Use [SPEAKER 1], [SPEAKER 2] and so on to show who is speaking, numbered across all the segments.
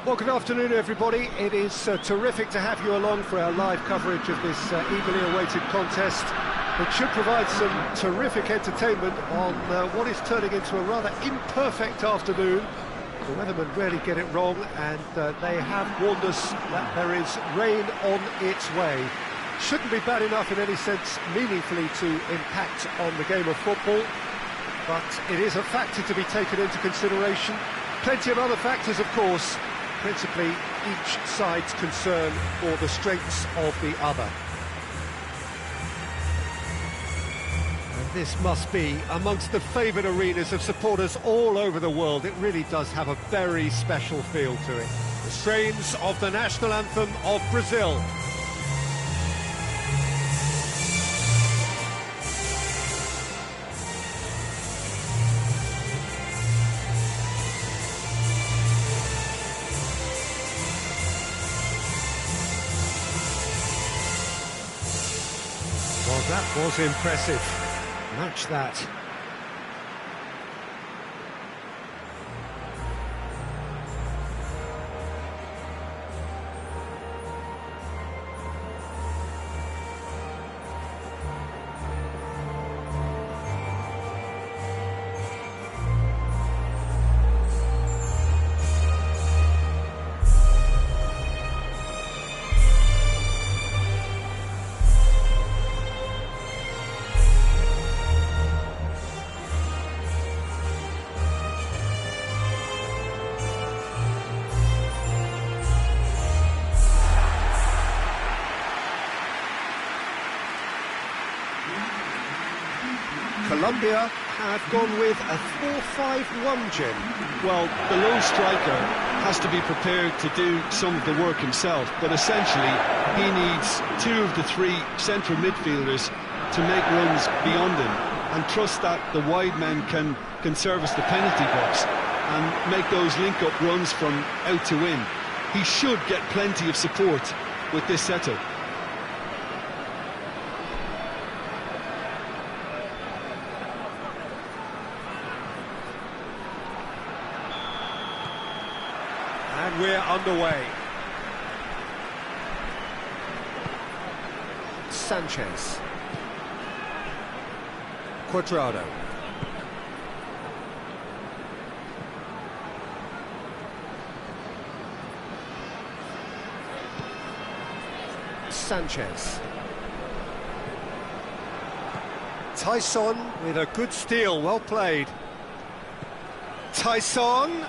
[SPEAKER 1] Well, good afternoon, everybody. It is terrific to have you along for our live coverage of this eagerly awaited contest. It should provide some terrific entertainment on what is turning into a rather imperfect afternoon. The weathermen rarely get it wrong, and they have warned us that there is rain on its way. Shouldn't be bad enough in any sense meaningfully to impact on the game of football, but it is a factor to be taken into consideration. Plenty of other factors, of course, principally each side's concern for the strengths of the other. And this must be amongst the favoured arenas of supporters all over the world. It really does have a very special feel to it. The strains of the national anthem of Brazil. Well, that was impressive. Match that. Colombia have gone with a 4-5-1, Jim.
[SPEAKER 2] Well, the lone striker has to be prepared to do some of the work himself, but essentially he needs two of the three central midfielders to make runs beyond him and trust that the wide men can service the penalty box and make those link-up runs from out to in. He should get plenty of support with this setup.
[SPEAKER 1] And we're underway. Sanchez. Cuadrado. Sanchez. Tyson with a good steal, well played. Tyson.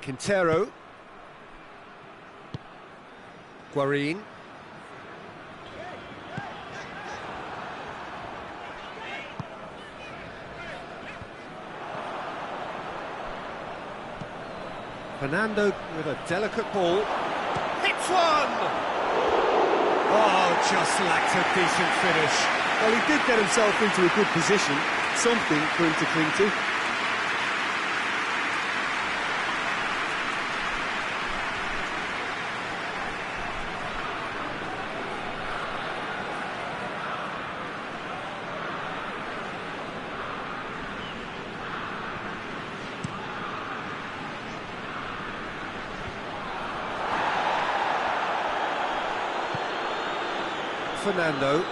[SPEAKER 1] Quintero. Guarín. Fernando with a delicate ball. Hits one! Oh, just lacked a decent finish.
[SPEAKER 2] Well, he did get himself into a good position, something for him to cling to.
[SPEAKER 1] Fernando.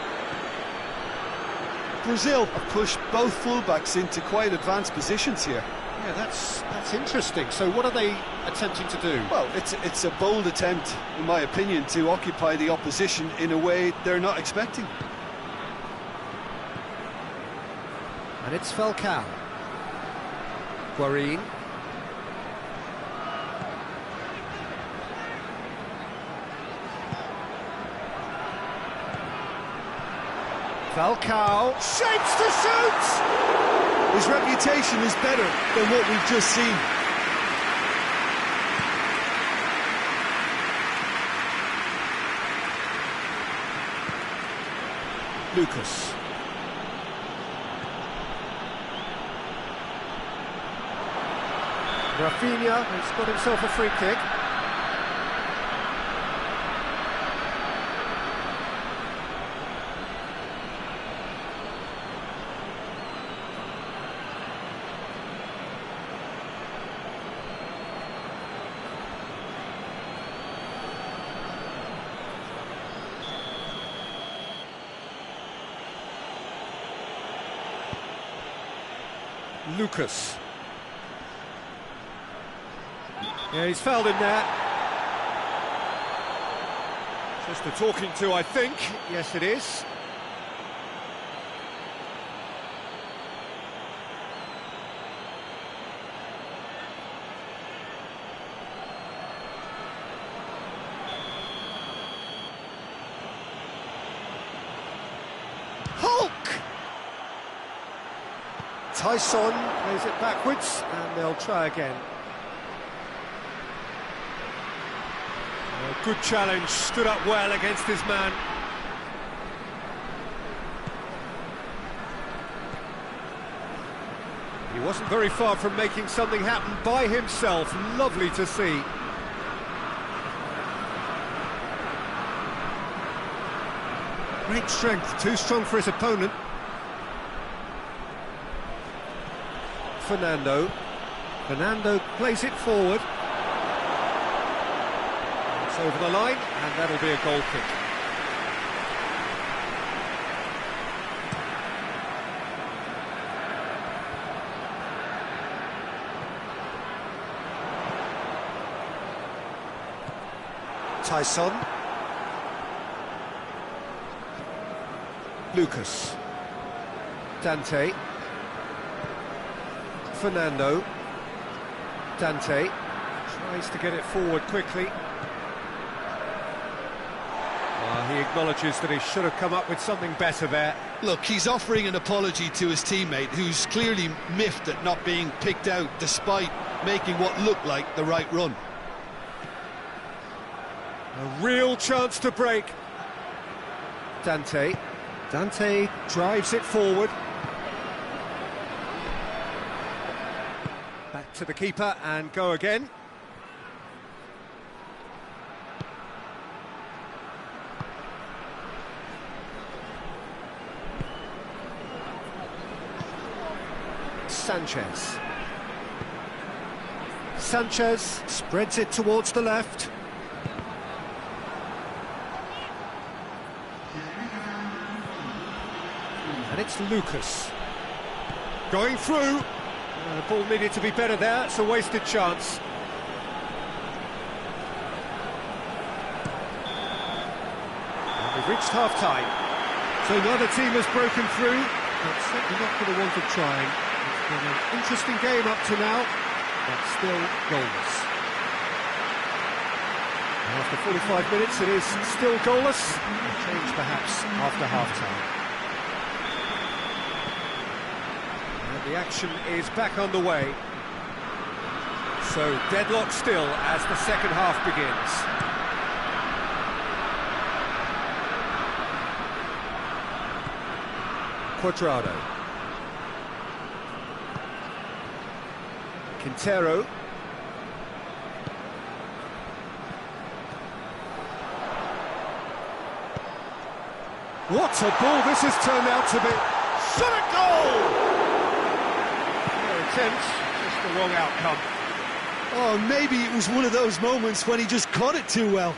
[SPEAKER 2] Brazil have pushed both fullbacks into quite advanced positions here.
[SPEAKER 1] Yeah, that's interesting. So what are they attempting to do?
[SPEAKER 2] Well, it's a bold attempt, in my opinion, to occupy the opposition in a way they're not expecting.
[SPEAKER 1] And it's Falcao. Guarín. Falcao shapes to shoot!
[SPEAKER 2] His reputation is better than what we've just seen.
[SPEAKER 1] Lucas. Rafinha has got himself a free kick. Lucas. Yeah, he's fouled him there. Just a talking to, I think. Yes, it is. Tyson plays it backwards, and they'll try again. A good challenge, stood up well against his man. He wasn't very far from making something happen by himself. Lovely to see. Great strength, too strong for his opponent. Fernando plays it forward. It's over the line, and that'll be a goal kick. Tyson. Lucas. Dante. Fernando. Dante tries to get it forward quickly. He acknowledges that he should have come up with something better there.
[SPEAKER 2] Look, he's offering an apology to his teammate, who's clearly miffed at not being picked out despite making what looked like the right run.
[SPEAKER 1] A real chance to break. Dante drives it forward. Back to the keeper and go again. Sanchez spreads it towards the left. And it's Lucas. Going through. The ball needed to be better there, it's a wasted chance. And we've reached half-time. So neither team has broken through, but certainly not for the want of trying. It's been an interesting game up to now, but still goalless. And after 45 minutes it is still goalless. A change perhaps after half-time. The action is back underway. So deadlock still as the second half begins. Cuadrado. Quintero. What a ball this has turned out to be. Shot at goal! Just the wrong outcome.
[SPEAKER 2] Oh, maybe it was one of those moments when he just caught it too well.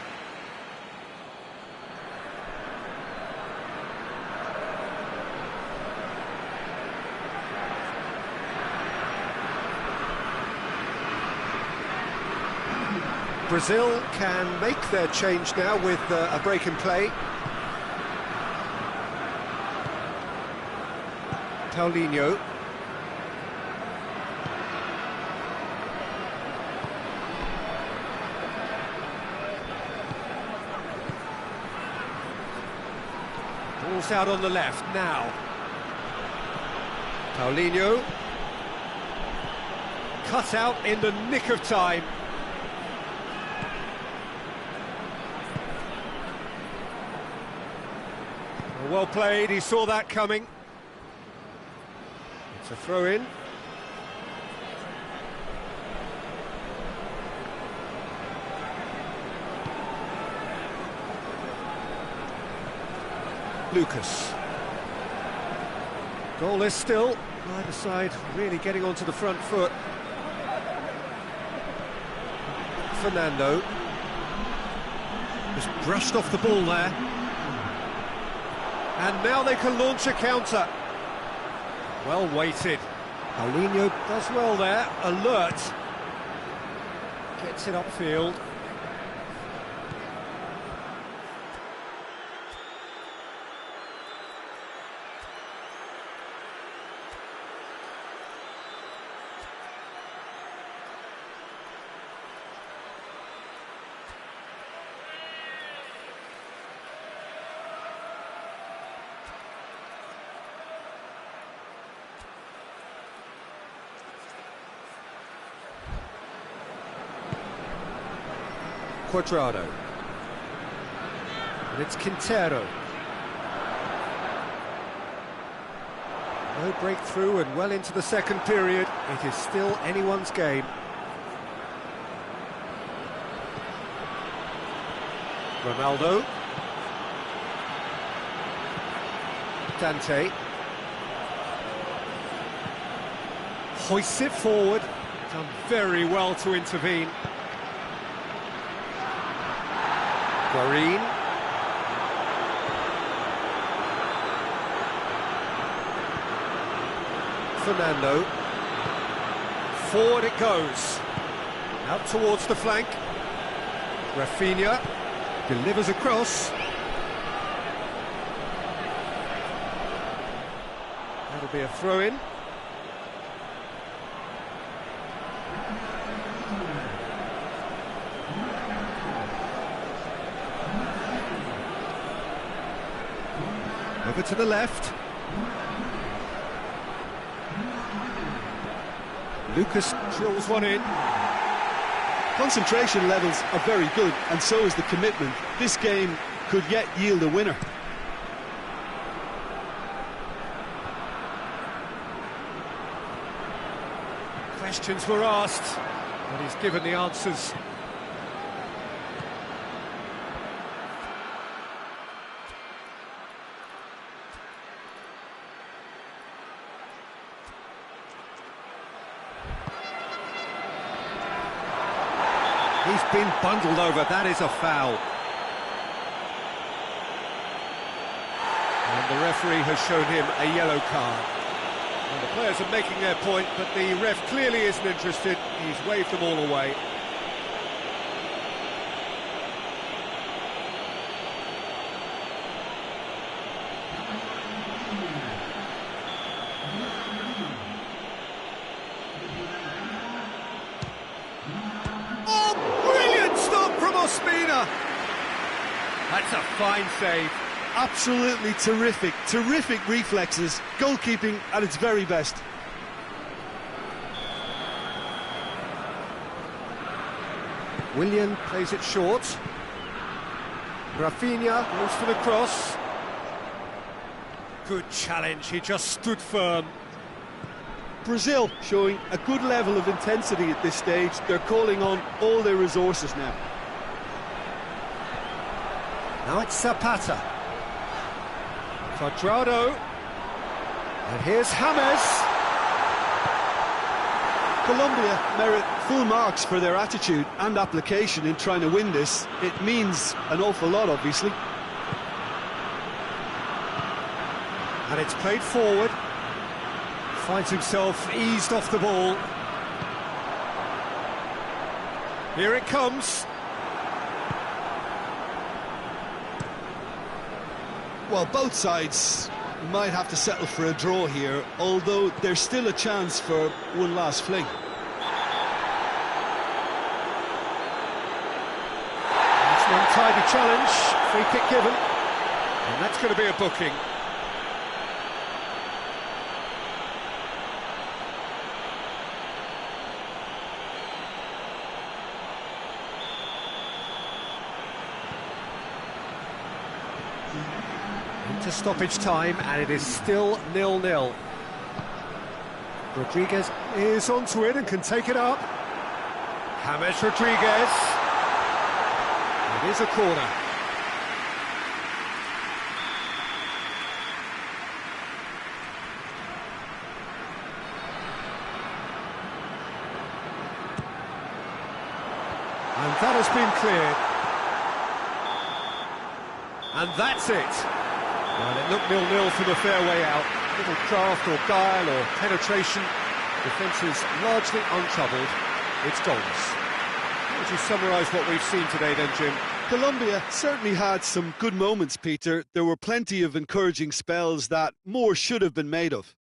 [SPEAKER 1] Brazil can make their change now with a break in play. Paulinho. Ball's out on the left now. Paulinho. Cut out in the nick of time. Well played, he saw that coming. It's a throw-in. Lucas. Goalless still. Either side really getting onto the front foot. Fernando. Just brushed off the ball there. And now they can launch a counter. Well weighted. Paulinho does well there, alert. Gets it upfield. Cuadrado. And it's Quintero. No breakthrough and well into the second period. It is still anyone's game. Ronaldo. Dante. Hoists it forward. Done very well to intervene. Guarín. Fernando. Forward it goes. Out towards the flank. Rafinha delivers across. That'll be a throw-in. Over to the left. Lucas drills one in.
[SPEAKER 2] Concentration levels are very good, and so is the commitment. This game could yet yield a winner.
[SPEAKER 1] Questions were asked, but he's given the answers. He's been bundled over, that is a foul. And the referee has shown him a yellow card. And the players are making their point, but the ref clearly isn't interested. He's waved them all away. That's a fine save.
[SPEAKER 2] Absolutely terrific, terrific reflexes, goalkeeping at its very best.
[SPEAKER 1] Willian plays it short. Rafinha goes for the cross. Good challenge, he just stood firm.
[SPEAKER 2] Brazil showing a good level of intensity at this stage. They're calling on all their resources now.
[SPEAKER 1] Now it's Zapata. Cuadrado. And here's James.
[SPEAKER 2] Colombia merit full marks for their attitude and application in trying to win this. It means an awful lot, obviously.
[SPEAKER 1] And it's played forward. Finds himself eased off the ball. Here it comes.
[SPEAKER 2] Well, both sides might have to settle for a draw here, although there's still a chance for one last fling.
[SPEAKER 1] That's an untidy challenge, free kick given, and that's going to be a booking. Into stoppage time, and it is still 0-0. Rodriguez is onto it and can take it up. James Rodriguez. It is a corner. And that has been cleared. And that's it. Well, it looked 0-0 from a fair way out. Little craft or guile or penetration, Defence is largely untroubled. It's goals. How would you summarise what we've seen today then, Jim?
[SPEAKER 2] Colombia certainly had some good moments, Peter. There were plenty of encouraging spells that more should have been made of.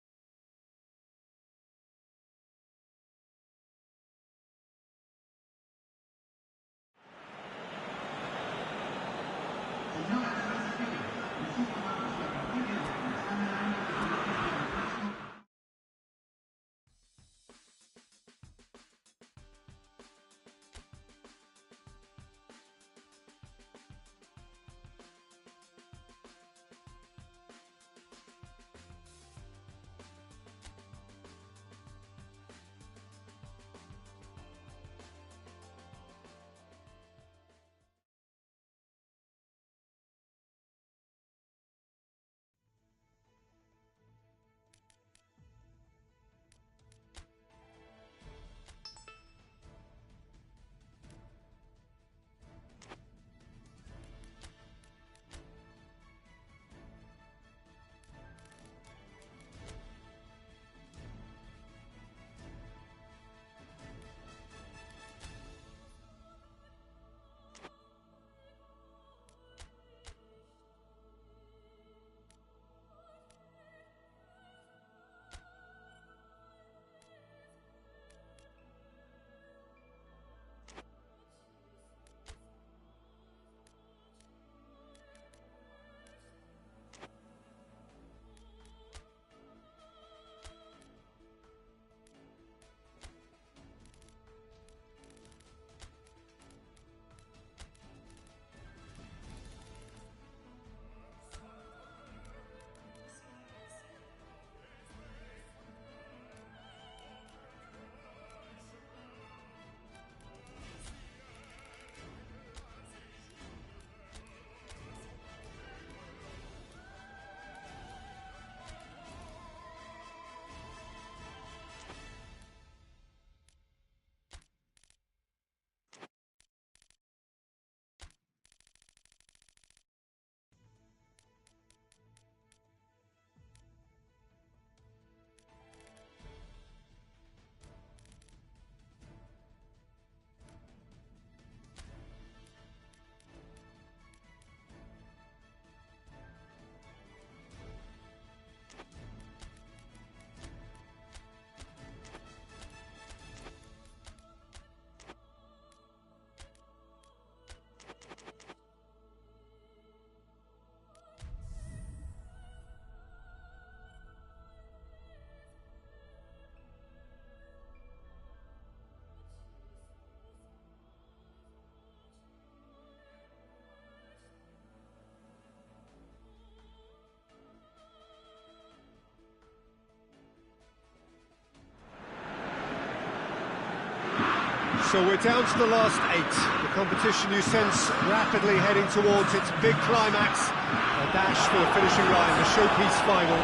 [SPEAKER 1] So we're down to the last 8. The competition, you sense, rapidly heading towards its big climax. A dash for the finishing line, the showpiece final.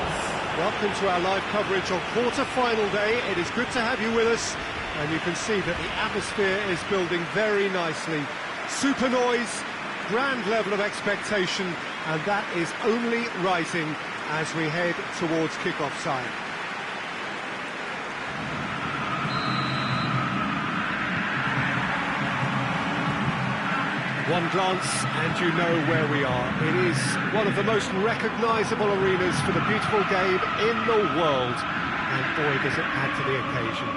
[SPEAKER 1] Welcome to our live coverage on quarter-final day. It is good to have you with us, and you can see that the atmosphere is building very nicely. Super noise, grand level of expectation, and that is only rising as we head towards kick-off time. One glance and you know where we are. It is one of the most recognisable arenas for the beautiful game in the world. And boy, does it add to the occasion.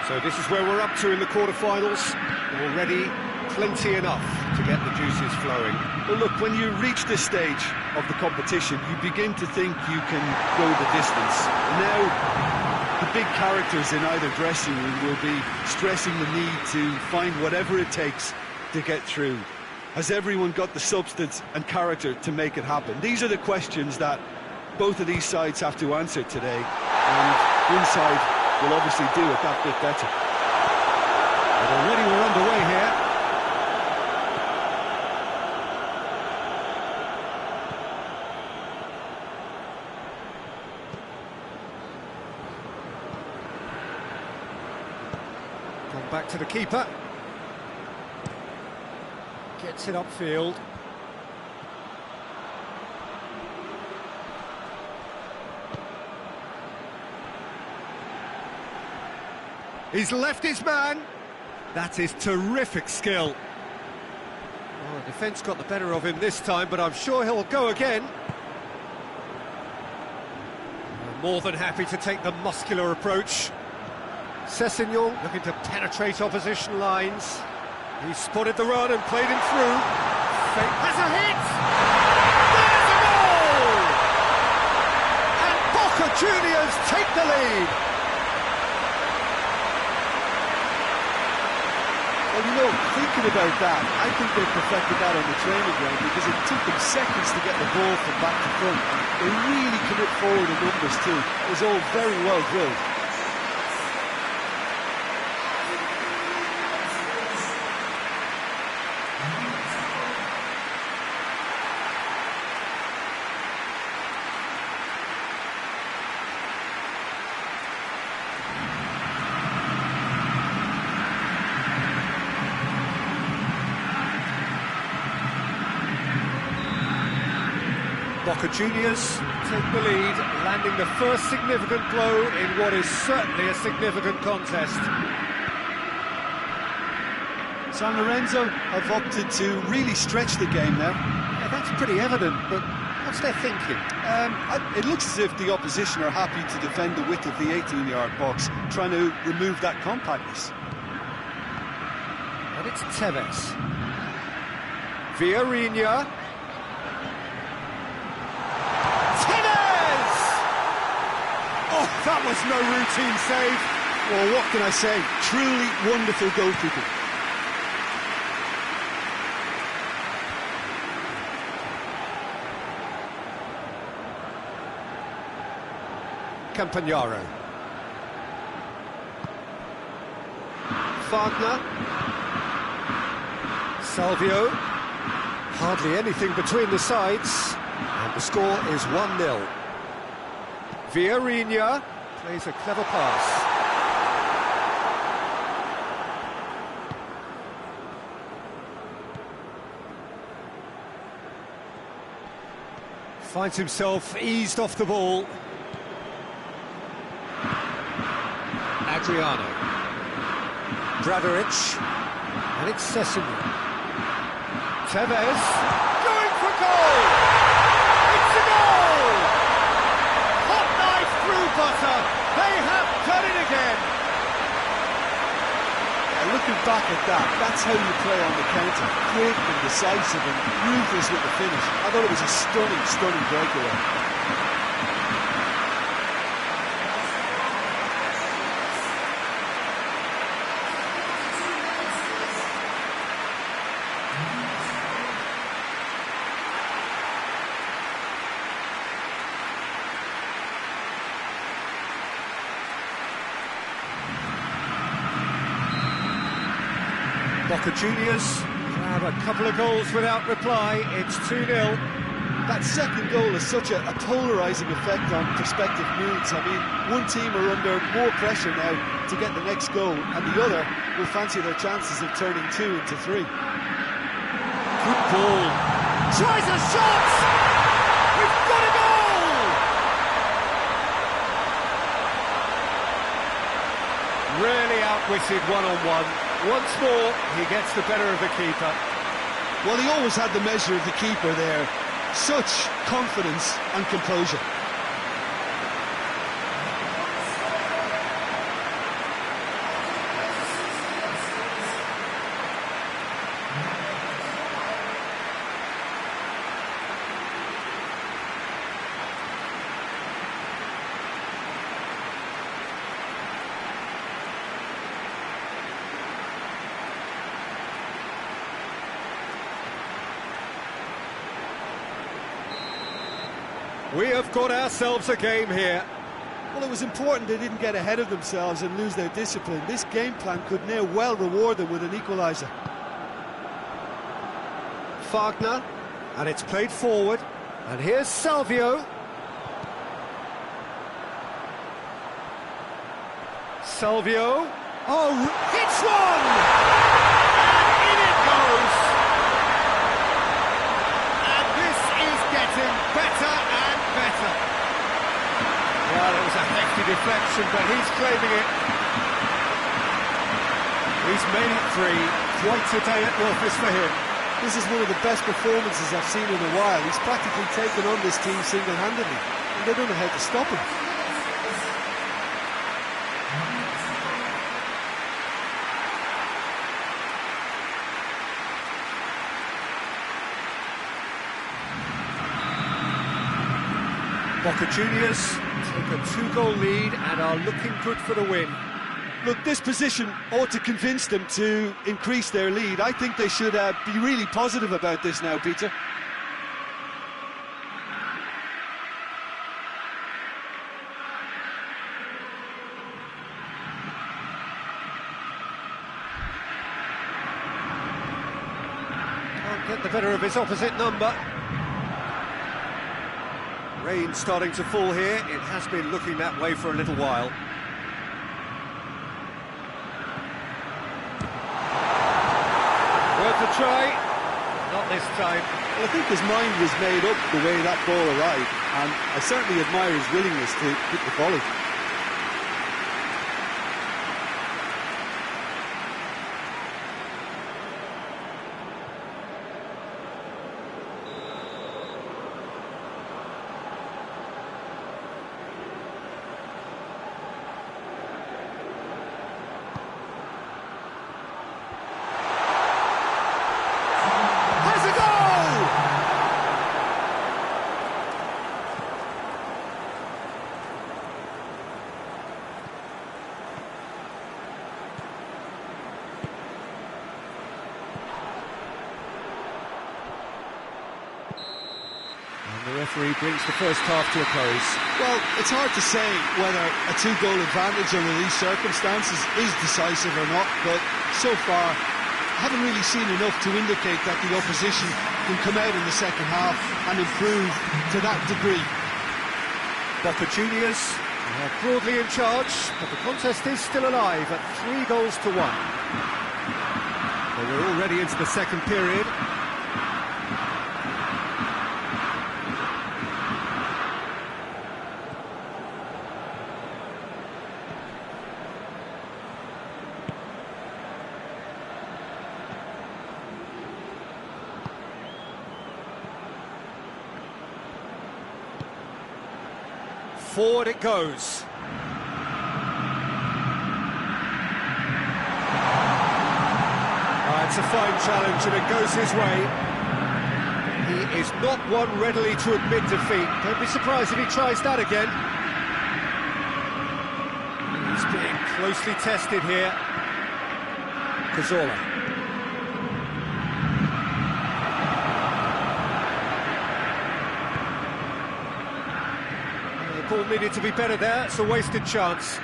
[SPEAKER 1] So this is where we're up to in the quarterfinals. Already plenty enough to get the juices flowing.
[SPEAKER 2] Well, look, when you reach this stage of the competition, you begin to think you can go the distance. Now, the big characters in either dressing room will be stressing the need to find whatever it takes to get through. Has everyone got the substance and character to make it happen? These are the questions that both of these sides have to answer today, and one side will obviously do it that bit better.
[SPEAKER 1] But already we're underway here. Gone back to the keeper. Gets it upfield. He's left his man. That is terrific skill. Oh, the defence got the better of him this time, but I'm sure he'll go again. More than happy to take the muscular approach. Sessegnon looking to penetrate opposition lines. He spotted the run and played him through. Fake has a hit! There's a goal! And Boca Juniors take the lead.
[SPEAKER 2] Well, you know, thinking about that, I think they perfected that on the training ground because it took them seconds to get the ball from back to front. They really commit forward in numbers too. It was all very well drilled.
[SPEAKER 1] Boca Juniors take the lead, landing the first significant blow in what is certainly a significant contest.
[SPEAKER 2] San Lorenzo have opted to really stretch the game now.
[SPEAKER 1] Yeah, that's pretty evident, but what's their thinking?
[SPEAKER 2] It looks as if the opposition are happy to defend the width of the 18-yard box, trying to remove that compactness.
[SPEAKER 1] And it's Tevez. Villarreal. Oh, that was no routine save.
[SPEAKER 2] Well, what can I say? Truly wonderful goalkeeping.
[SPEAKER 1] Campagnaro. Wagner. Salvio. Hardly anything between the sides. And the score is 1-0. Villarreal plays a clever pass. Finds himself eased off the ball. Adriano. Bradaric. And it's Sessegnon. Tevez. Going for goal! It's a goal! Hot knife through butter. They have done it again.
[SPEAKER 2] And looking back at that, that's how you play on the counter. Quick and decisive and ruthless with the finish. I thought it was a stunning, stunning breakaway.
[SPEAKER 1] Boca Juniors grab a couple of goals without reply. It's 2-0.
[SPEAKER 2] That second goal has such a polarising effect on prospective moods. I mean, one team are under more pressure now to get the next goal, and the other will fancy their chances of turning 2 into 3.
[SPEAKER 1] Good ball. Tries a shot! We've got a goal! Really outwitted one-on-one. Once more, he gets the better of the keeper.
[SPEAKER 2] Well, he always had the measure of the keeper there. Such confidence and composure.
[SPEAKER 1] We have got ourselves a game here.
[SPEAKER 2] Well, it was important they didn't get ahead of themselves and lose their discipline. This game plan could now well reward them with an equaliser.
[SPEAKER 1] Wagner, and it's played forward. And here's Salvio. Salvio. Oh, hits one! And in it goes! And this is getting better and better. Well, it was a hefty deflection, but he's claiming it. He's made it three. Quite a day at the office for him.
[SPEAKER 2] This is one of the best performances I've seen in a while. He's practically taken on this team single-handedly, and they don't know how to stop him.
[SPEAKER 1] Boca Juniors take a 2-goal lead and are looking good for the win.
[SPEAKER 2] Look, this position ought to convince them to increase their lead. I think they should be really positive about this now, Peter.
[SPEAKER 1] Can't get the better of his opposite number. Rain starting to fall here. It has been looking that way for a little while. Worth a try. Not this time.
[SPEAKER 2] Well, I think his mind was made up the way that ball arrived, and I certainly admire his willingness to hit the volley.
[SPEAKER 1] The referee brings the first half to a close.
[SPEAKER 2] Well, it's hard to say whether a 2-goal advantage under these circumstances is decisive or not, but so far, I haven't really seen enough to indicate that the opposition can come out in the second half and improve to that degree.
[SPEAKER 1] Boca Juniors are broadly in charge, but the contest is still alive at 3-1. Well, we're already into the second period. Forward it goes. It's a fine challenge and it goes his way. He is not one readily to admit defeat. Don't be surprised if he tries that again. He's being closely tested here. Cazorla. The ball needed to be better there. It's a wasted chance.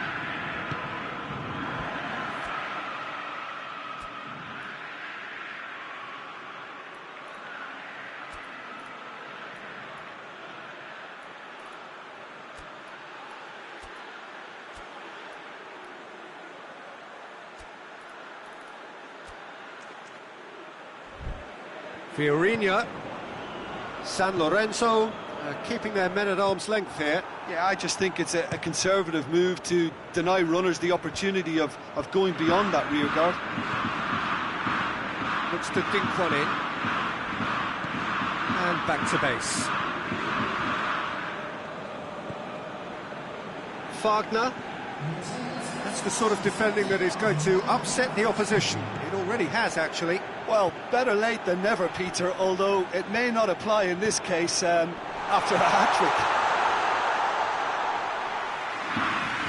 [SPEAKER 1] Fiorinha, San Lorenzo, keeping their men at arm's length here.
[SPEAKER 2] Yeah, I just think it's a conservative move to deny runners the opportunity of going beyond that rear guard.
[SPEAKER 1] Looks to dink one in. And back to base. Wagner. That's the sort of defending that is going to upset the opposition. It already has, actually.
[SPEAKER 2] Well, better late than never, Peter, although it may not apply in this case after a hat-trick.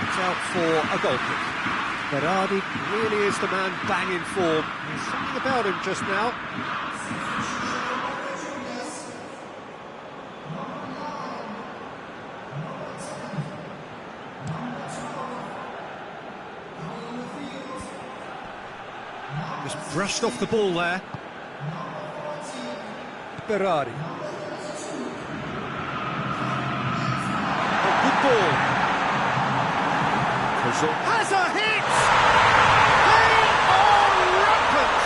[SPEAKER 1] It's out for a goal kick. Berardi really is the man bang in form. There's something about him just now. Just brushed off the ball there. Berardi. A good ball. Has a hit! They are rampant!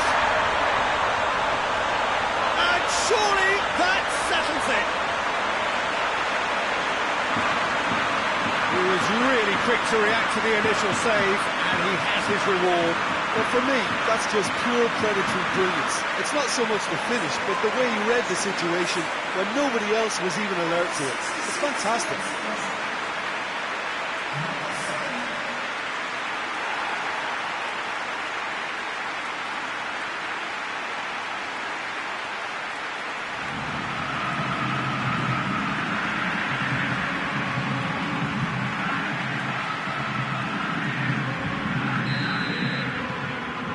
[SPEAKER 1] And surely that settles it. He was really quick to react to the initial save, and he has his reward.
[SPEAKER 2] Well, for me, that's just pure predatory brilliance. It's not so much the finish, but the way he read the situation when nobody else was even alert to it. It's fantastic.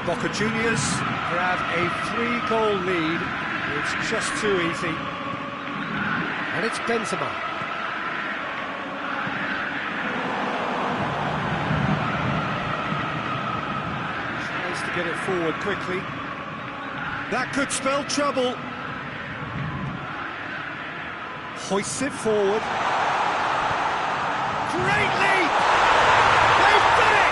[SPEAKER 1] Boca Juniors grab a 3-goal lead. It's just too easy. And it's Benzema. Tries to get it forward quickly. That could spell trouble. Hoists it forward. Great leap! They've done it!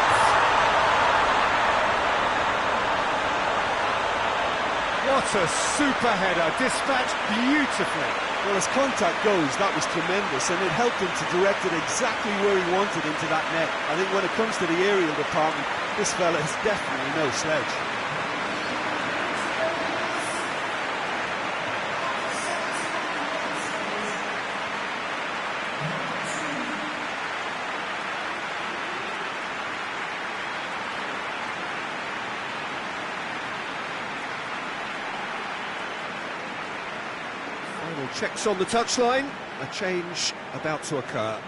[SPEAKER 1] What a super header, dispatched beautifully.
[SPEAKER 2] Well, as contact goes, that was tremendous, and it helped him to direct it exactly where he wanted into that net. I think when it comes to the aerial department, this fella is definitely no sledge.
[SPEAKER 1] Final checks on the touchline, a change about to occur.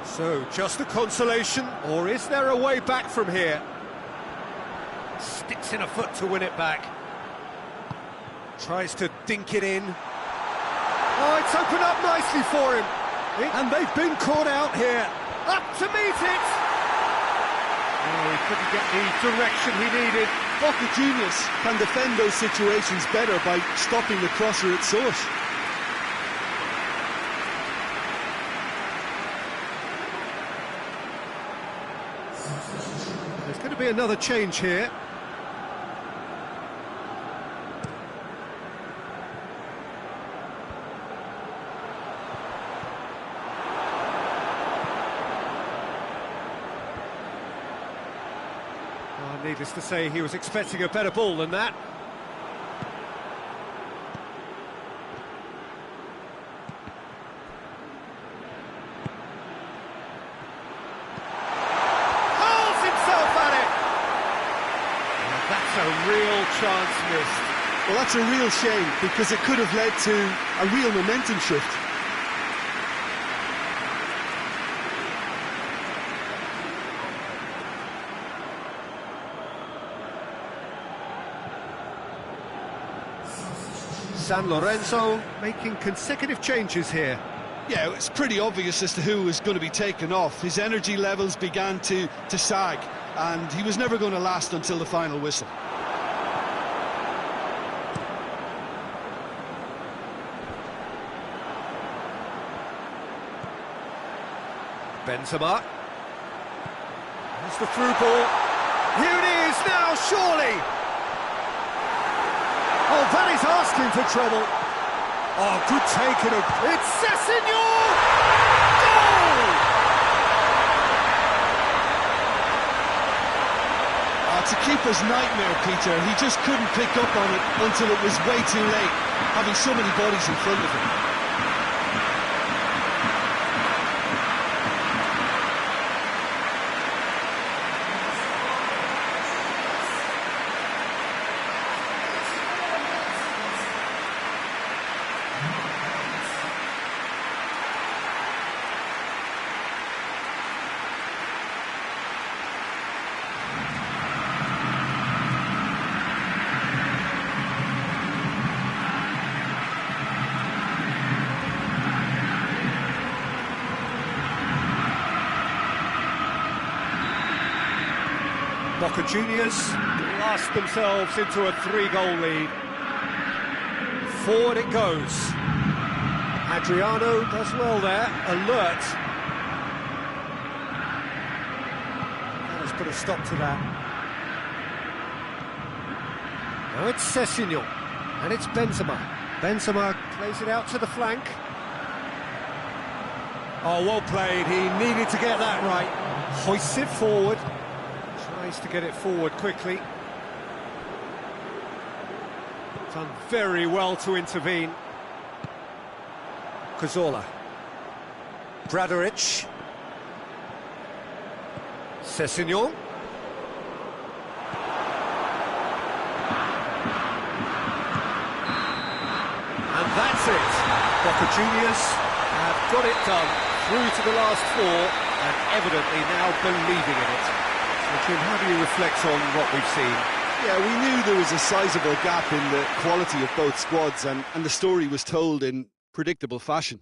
[SPEAKER 1] So, just a consolation, or is there a way back from here? Sticks in a foot to win it back. Tries to dink it in. Oh, it's opened up nicely for him. And they've been caught out here. Up to meet it! Oh, he couldn't get the direction he needed.
[SPEAKER 2] Boca Juniors can defend those situations better by stopping the crosser at source.
[SPEAKER 1] There's going to be another change here. Needless to say, he was expecting a better ball than that. Hurls himself at it! And that's a real chance missed.
[SPEAKER 2] Well, that's a real shame, because it could have led to a real momentum shift.
[SPEAKER 1] San Lorenzo making consecutive changes here.
[SPEAKER 2] Yeah, it's pretty obvious as to who was going to be taken off. His energy levels began to sag, and he was never going to last until the final whistle.
[SPEAKER 1] Benzema. There's the through ball. Here it is now, surely! Oh, that is asking for trouble. Oh, good take and it's Sessignon! Goal!
[SPEAKER 2] It's a keeper's nightmare, Peter. He just couldn't pick up on it until it was way too late, having so many bodies in front of him.
[SPEAKER 1] Boca Juniors blast themselves into a 3-goal lead. Forward it goes. Adriano does well there, alert. That has put a stop to that. Now it's Sessignon, and it's Benzema. Benzema plays it out to the flank.
[SPEAKER 3] Oh, well played. He needed to get that right.
[SPEAKER 1] Hoists it forward. Tries to get it forward quickly. Done very well to intervene. Cazorla. Bradaric. Sessegnon. And that's it. Boca Juniors have got it done through to the last four and evidently now believing in it. So Jim, how do you reflect on what we've seen?
[SPEAKER 2] Yeah, we knew there was a sizable gap in the quality of both squads, and the story was told in predictable fashion.